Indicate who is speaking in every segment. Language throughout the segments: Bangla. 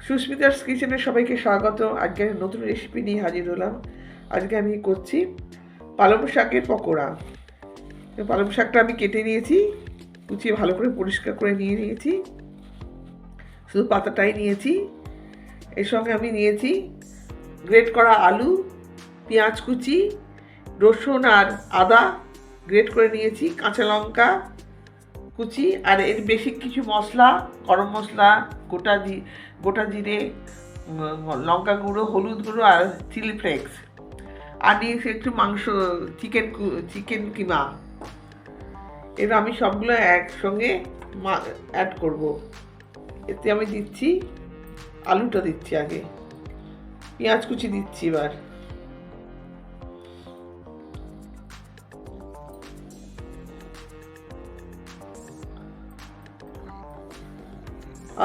Speaker 1: সুস্মিতার কিচেনে সবাইকে স্বাগত। আজকে নতুন রেসিপি নিয়ে হাজির হলাম। আজকে আমি করছি পালং শাকের পকোড়া। পালং শাকটা আমি কেটে নিয়েছি, কুচিয়ে ভালো করে পরিষ্কার করে নিয়ে নিয়েছি, শুধু পাতাটাই নিয়েছি। এর সঙ্গে আমি নিয়েছি গ্রেট করা আলু, পেঁয়াজ কুচি, রসুন আর আদা গ্রেট করে নিয়েছি, কাঁচা লঙ্কা কুচি, আর এর বেশি কিছু মশলা, গরম মশলা, গোটা জিরে, লঙ্কা গুঁড়ো, হলুদ গুঁড়ো আর চিলি ফ্লেক্স। আর নিয়েছি একটু মাংস, চিকেন কিমা। এবার আমি সবগুলো একসঙ্গে অ্যাড করব। এতে আমি দিচ্ছি আলুটা, দিচ্ছি আগে, পেঁয়াজ কুচি দিচ্ছি, এবার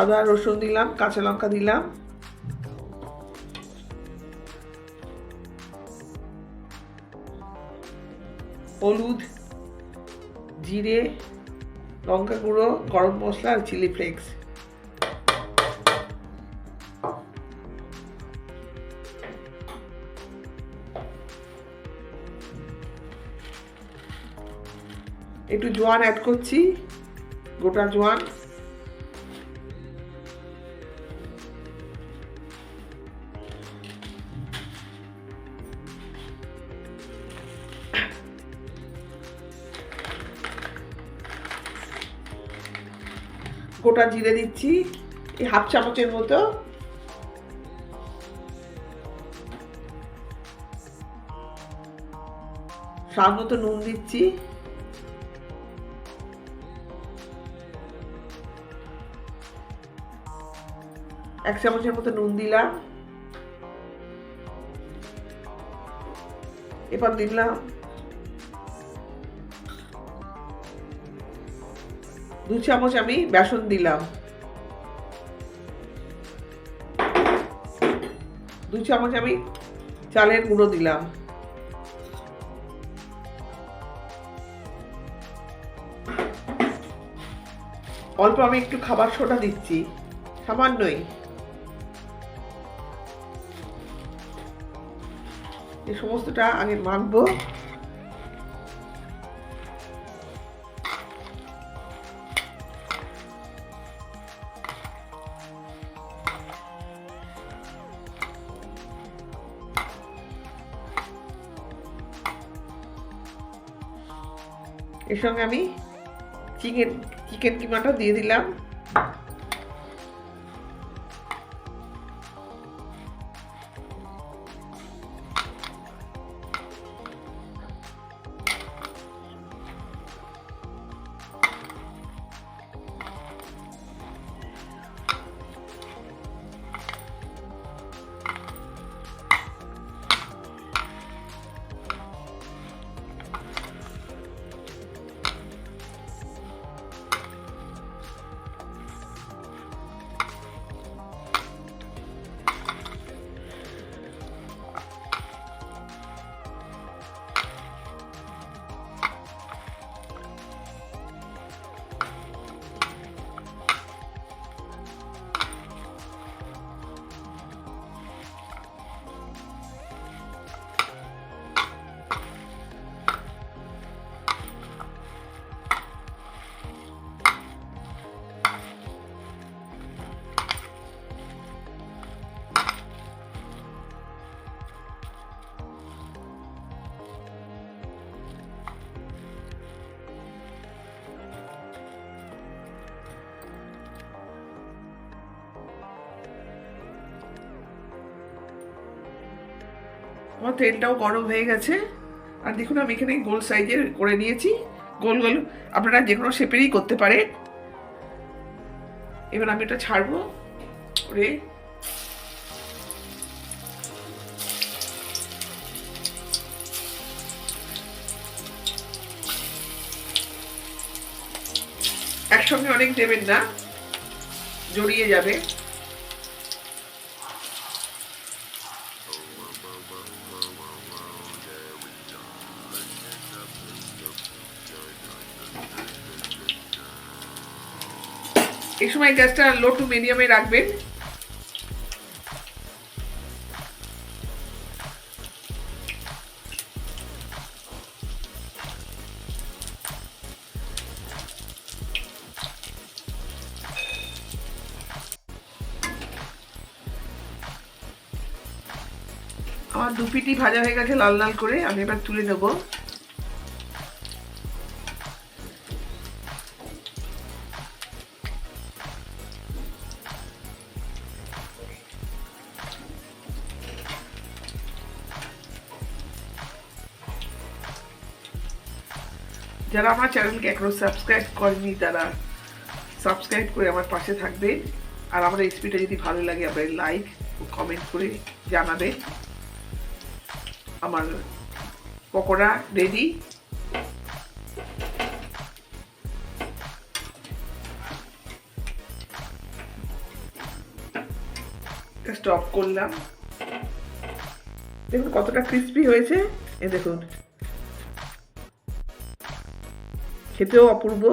Speaker 1: আদা রসুন দিলাম, কাঁচা লঙ্কা দিলাম, হলুদ, জিরে, লঙ্কা গুঁড়ো, গরম মশলা আর চিলি ফ্লেক্স। একটু জোয়ান অ্যাড করছি, গোটা জোয়ান। গোটা জিরে দিচ্ছি এই হাফ চামচের মতো। স্বাদ মতো নুন দিচ্ছি, এক চামচের মতো নুন দিলাম। এবার দিলাম 2 চামচ আমি বেসন দিলাম, 2 চামচ আমি চালের গুঁড়ো দিলাম, অল্প আমি একটু খাবার সোডা দিচ্ছি, সামান্যই। এই সমস্তটা আগে মাখবো। এর সঙ্গে আমি চিকেন কিমাটা দিয়ে দিলাম। আমার তেলটাও গরম হয়ে গেছে। আর দেখুন আমি এখানে গোল সাইজের করে নিয়েছি, গোল গোল। আপনারা যে কোনো শেপেরই করতে পারেন। এবার আমি এটা ছাড়বো করে। একসঙ্গে অনেক দেবেন না, জড়িয়ে যাবে। এই সময় গ্যাসটা লো টু মিডিয়ামে রাখবেন। আমার দু পিটি ভাজা হয়ে গেছে লাল লাল করে, আমি এবার তুলে নেব। যারা আমার চ্যানেলকে এখনো সাবস্ক্রাইব করেনি তারা সাবস্ক্রাইব করে আমার পাশে থাকবেন। আর আমার রেসিপিটা যদি ভালো লাগে আপনার লাইক ও কমেন্ট করে জানাবেন। আমার পকোড়া রেডি। স্টপ করলাম। দেখুন কতটা ক্রিস্পি হয়েছে, এ দেখুন, খেতেও অপূর্ব।